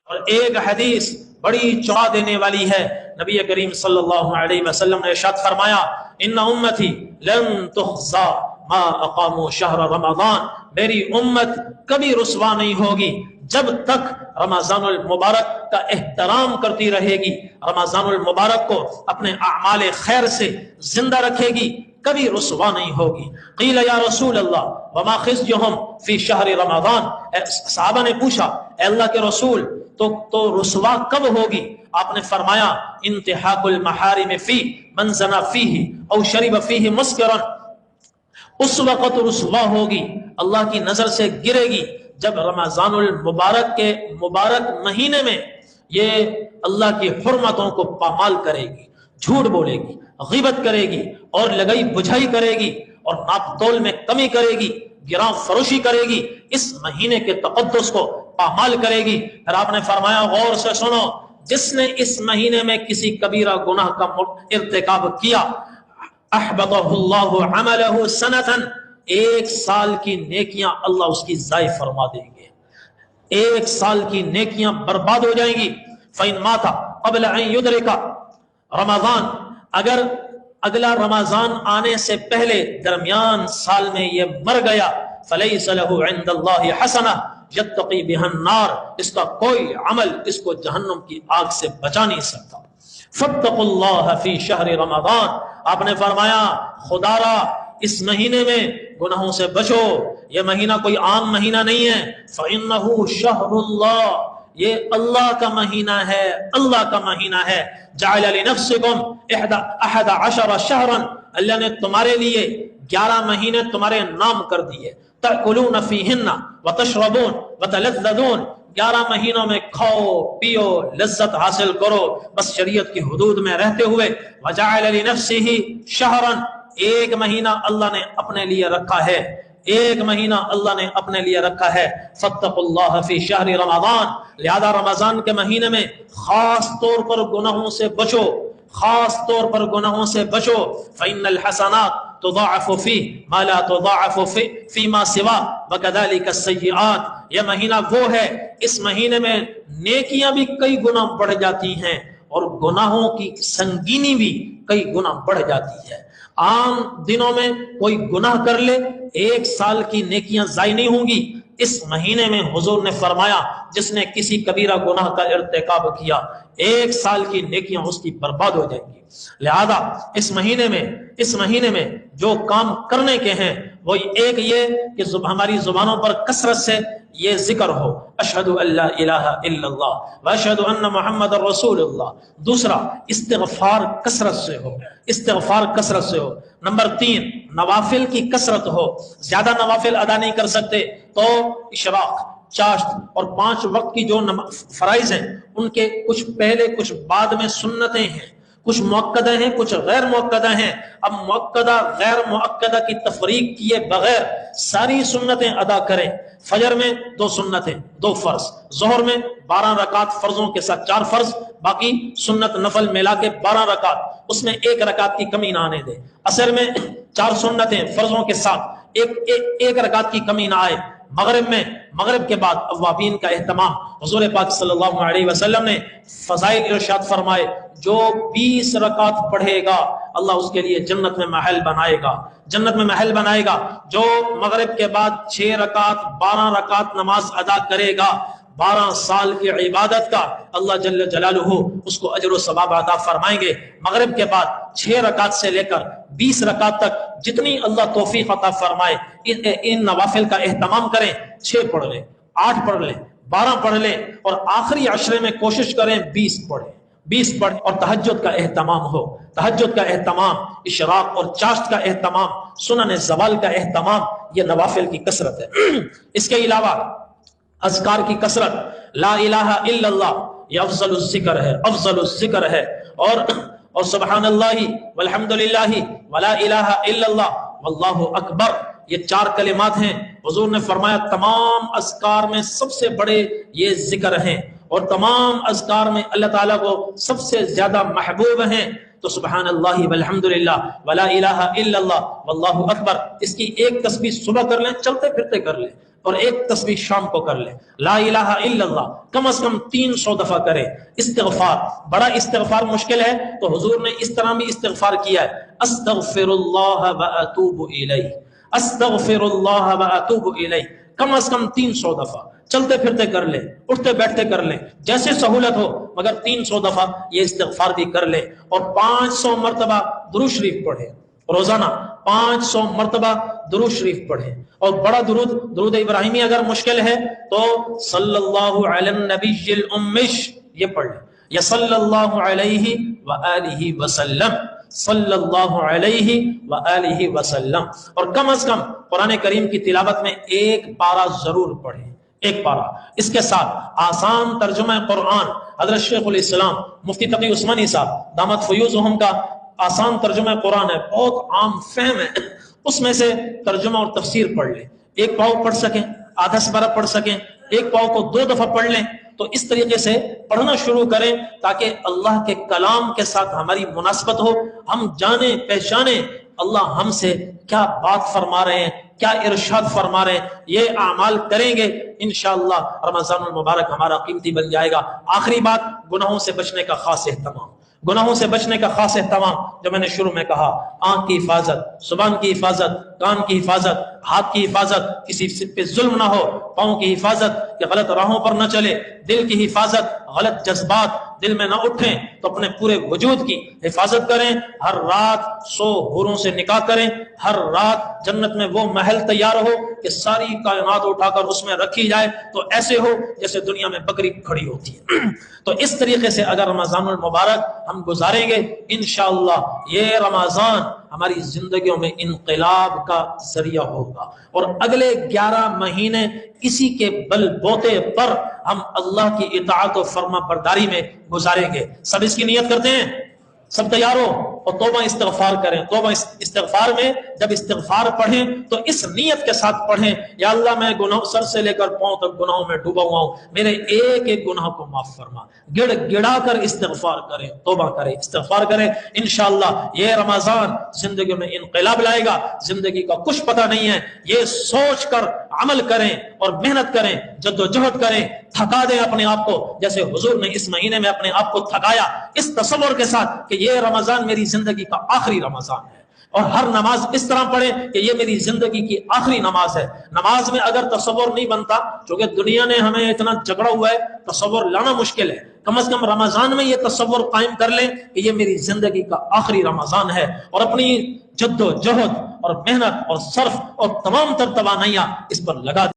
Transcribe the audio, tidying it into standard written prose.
اور ایک حدیث بڑی چوڑا دینے والی ہے، نبی کریم صلی اللہ علیہ وسلم نے ارشاد فرمایا ان امتی لن تخزا ما اقاموا شہر رمضان، میری امت کبھی رسوا نہیں ہوگی جب تک رمضان المبارک کا احترام کرتی رہے گی، رمضان المبارک کو اپنے اعمال خیر سے زندہ رکھے گی، کبھی رسوا نہیں ہوگی۔ قیل یا رسول اللہ وما خزیہم فی شہر رمضان، صحابہ نے پوچھا اے اللہ کے رسول تو رسوا کب ہوگی؟ آپ نے فرمایا انتہاک المحارم فی من زنا فیہ او شرب فیہ مسکرا، اس وقت رسوا ہوگی، اللہ کی نظر سے گرے گی جب رمضان المبارک کے مبارک مہینے میں یہ اللہ کی حرمتوں کو پامال کرے گی، جھوٹ بولے گی، غیبت کرے گی اور لگائی بجھائی کرے گی اور ناپ تول میں کمی کرے گی، گراں فروشی کرے گی، اس مہینے کے تقدس کو پامال کرے گی۔ پھر آپ نے فرمایا غور سے سنو، جس نے اس مہینے میں کسی کبیرہ گناہ کا ارتکاب کیا احبطہ اللہ عملہ سنتاً، ایک سال کی نیکیاں اللہ اس کی ضائع فرما دیں گے، ایک سال کی نیکیاں برباد ہو جائیں گی۔ فَإِن مَاتَ قَبْلَ أَن يُدْرِكَ رمضان، اگر اگلا رمضان آنے سے پہلے درمیان سال میں یہ مر گیا فَلَيْسَ لَهُ عِندَ اللَّهِ حَسَنَةٌ يَتَّقِي بِهَا النَّارَ، اس کا کوئی عمل اس کو جہنم کی آگ سے بچا نہیں سکتا۔ فَاتَّقُوا اللَّهَ فِي شَهْرِ رمضان، آپ نے فرمایا خدا را اس مہینے میں گناہوں سے بچو، یہ مہینہ کوئی عام مہینہ نہیں ہے، فَإِنَّهُ شَهْرُ اللَّهِ، یہ اللہ کا مہینہ ہے، اللہ کا مہینہ ہے۔ جعل لنفسکم 11 شہرا، اللہ نے تمہارے لیے 11 مہینے تمہارے نام کر دیے، تأکلون فیہن وتشربون وتلذذون، 11 مہینوں میں کھاؤ پیو لذت حاصل کرو، بس شریعت کی حدود میں رہتے ہوئے۔ وجعل لنفسہ شہرا، ایک مہینہ اللہ نے اپنے لیے رکھا ہے، ایک مہینہ اللہ نے اپنے لیے رکھا ہے۔ فاتقوا اللہ فی شہر رمضان، لہذا رمضان کے مہینے میں خاص طور پر گناہوں سے بچو، خاص طور پر گناہوں سے بچو۔ فإن الحسنات تضاعف فی ما لا تضاعف فی ما سوا وکذلک السیئات، یہ مہینہ وہ ہے اس مہینے میں نیکیاں بھی کئی گنا بڑھ جاتی ہیں اور گناہوں کی سنگینی بھی کئی گنا بڑھ جاتی ہے۔ عام دنوں میں کوئی گناہ کر لے ایک سال کی نیکیاں ضائع نہیں ہوں گی، اس مہینے میں حضور نے فرمایا جس نے کسی کبیرہ گناہ کا ارتکاب کیا ایک سال کی نیکیاں اس کی برباد ہو جائیں گی۔ لہذا اس مہینے میں جو کام کرنے کے ہیں وہ ایک یہ کہ ہماری زبانوں پر کثرت سے یہ ذکر ہو اشہد ان لا الہ الا اللہ واشہد ان محمد رسول اللہ۔ دوسرا استغفار کثرت سے ہو، استغفار کثرت سے ہو۔ نمبر 3 نوافل کی کثرت ہو، زیادہ نوافل ادا نہیں کر سکتے تو اشراق، چاشت اور 5 وقت کی جو فرائض ہیں ان کے کچھ پہلے کچھ بعد میں سنتیں ہیں، کچھ مؤکدہ ہیں کچھ غیر مؤکدہ ہیں۔ اب مؤکدہ غیر مؤکدہ کی تفریق کیے بغیر ساری سنتیں ادا کریں۔ فجر میں 2 سنتیں 2 فرض، ظہر میں 12 رکعت فرضوں کے ساتھ 4 فرض، باقی سنت نفل ملا کے 12 رکعت، اس میں 1 رکعت کی کمی نہ آنے دے۔ عصر میں 4 سنتیں فرضوں کے ساتھ ایک رکعت کی کمی نہ آئے۔ مغرب کے بعد اوابین کا اہتمام، حضور پاک صلی اللہ علیہ وسلم نے فضائل ارشاد فرمائے جو 20 رکعت پڑھے گا اللہ اس کے لیے جنت میں محل بنائے گا، جنت میں محل بنائے گا۔ جو مغرب کے بعد 6 رکعت 12 رکعت نماز ادا کرے گا 12 سال کی عبادت کا اللہ جل جلالہ اس کو اجر و ثواب عطا فرمائیں گے۔ مغرب کے بعد 6 رکعت سے لے کر 20 رکعت تک جتنی اللہ توفیق عطا فرمائے ان نوافل کا اہتمام کریں۔ 6 پڑھ لیں، 8 پڑھ لیں، 12 پڑھ لیں اور آخری عشرے میں کوشش کریں 20 پڑھیں، 20 پڑھیں۔ اور تہجد کا اہتمام ہو، تہجد کا اہتمام، اشراق اور چاشت کا اہتمام، سنن زوال کا اہتمام، یہ نوافل کی کثرت ہے۔ اس کے علاوہ اذکار کی کثرت، لا الہ الا اللہ یہ افضل الذکر ہے، افضل الذکر ہے، اور سبحان اللہ والحمد للہ ولا الہ الا اللہ واللہ اکبر، یہ 4 کلمات ہیں۔ حضور نے فرمایا تمام اذکار میں سب سے بڑے یہ ذکر ہیں اور تمام اذکار میں اللہ تعالیٰ کو سب سے زیادہ محبوب ہیں۔ تو سبحان اللہ والحمدللہ ولا الہ الا اللہ واللہ اکبر، اس کی ایک تسبیح صبح کر لیں، چلتے پھرتے کر لیں، اور ایک تسبیح شام کو کر لیں۔ لا الہ الا اللہ کم از کم 300 دفعہ کریں۔ استغفار، بڑا استغفار مشکل ہے تو حضور نے اس طرح بھی استغفار کیا ہے، استغفر اللہ واتوب الیہ، استغفر اللہ واتوب الیہ، کم از کم 300 دفعہ چلتے پھرتے کر لیں، اٹھتے بیٹھتے کر لیں، جیسے سہولت ہو، مگر 300 دفعہ یہ استغفار بھی کر لیں، اور 500 مرتبہ درود شریف پڑھیں، روزانہ 500 مرتبہ درود شریف پڑھیں۔ اور بڑا درود ابراہیمی اگر مشکل ہے تو صلی اللہ علی النبی الامش یہ پڑھ لیں، یا صلی اللہ علیہ وآلہ وسلم، صلی اللہ علیہ وآلہ وسلم، اور کم از کم قرآن کریم کی تلاوت میں ایک پارہ ضرور پڑھیں، ایک پارہ۔ اس کے ساتھ آسان ترجمہ قرآن حضرت شیخ الاسلام مفتی تقی عثمانی صاحب دامت فیوزہم کا آسان ترجمہ قرآن ہے، بہت عام فہم ہے، اس میں سے ترجمہ اور تفسیر پڑھ لیں، ایک پاؤ پڑھ سکیں، آدھا سپارہ پڑھ سکیں، ایک پاؤ کو 2 دفعہ پڑھ لیں، تو اس طریقے سے پڑھنا شروع کریں تاکہ اللہ کے کلام کے ساتھ ہماری مناسبت ہو، ہم جانیں پہچانیں اللہ ہم سے کیا بات فرما رہے ہیں، کیا ارشاد فرما رہے ہیں۔ یہ اعمال کریں گے انشاءاللہ رمضان المبارک ہمارا قیمتی بن جائے گا۔ آخری بات، گناہوں سے بچنے کا خاص اہتمام، گناہوں سے بچنے کا خاص اہتمام، جو میں نے شروع میں کہا، آنکھ کی حفاظت، زبان کی حفاظت، کان کی حفاظت، ہاتھ کی حفاظت، کسی پہ ظلم نہ ہو، پاؤں کی حفاظت کہ غلط راہوں پر نہ چلے، دل کی حفاظت، غلط جذبات دل میں نہ اٹھیں تو اپنے پورے وجود کی حفاظت کریں، ہر رات 100 حوروں سے نکاح کریں، ہر رات جنت میں وہ محل تیار ہو کہ ساری کائنات اٹھا کر اس میں رکھی جائے تو ایسے ہو جیسے دنیا میں بکری کھڑی ہوتی ہے۔ تو اس طریقے سے اگر رمضان المبارک ہم گزاریں گے انشاءاللہ یہ رمضان ہماری زندگیوں میں انقلاب کا ذریعہ ہوگا، اور اگلے 11 مہینے اسی کے بل بوتے پر ہم اللہ کی اطاعت و فرما برداری میں گزاریں گے۔ سب اس کی نیت کرتے ہیں؟ سب تیار ہو؟ اور توبہ استغفار کریں۔ توبہ استغفار میں جب استغفار پڑھیں تو اس نیت کے ساتھ پڑھیں، یا اللہ میں گناہ سر سے لے کر پاؤں تک گناہوں میں ڈوبا ہوا ہوں، میرے ایک ایک گناہ کو معاف فرما۔ گڑ گڑا کر استغفار کریں، توبہ کریں، استغفار کریں۔ انشاءاللہ یہ رمضان زندگی میں انقلاب لائے گا۔ زندگی کا کچھ پتہ نہیں ہے، یہ سوچ کر عمل کریں اور محنت کریں، جد و جہد کریں، تھکا دیں اپنے آپ کو جیسے حضور نے اس مہینے میں اپنے آپ کو تھکایا، اس تصور کے ساتھ کہ یہ رمضان میری زندگی کا آخری رمضان ہے، اور ہر نماز اس طرح پڑھیں کہ یہ میری زندگی کی آخری نماز ہے۔ نماز میں اگر تصور نہیں بنتا، چونکہ دنیا نے ہمیں اتنا جھگڑا ہوا ہے، تصور لانا مشکل ہے، کم از کم رمضان میں یہ تصور قائم کر لیں کہ یہ میری زندگی کا آخری رمضان ہے، اور اپنی جد و جہد اور محنت اور صرف اور تمام تر توانائیاں اس پر لگا دیں۔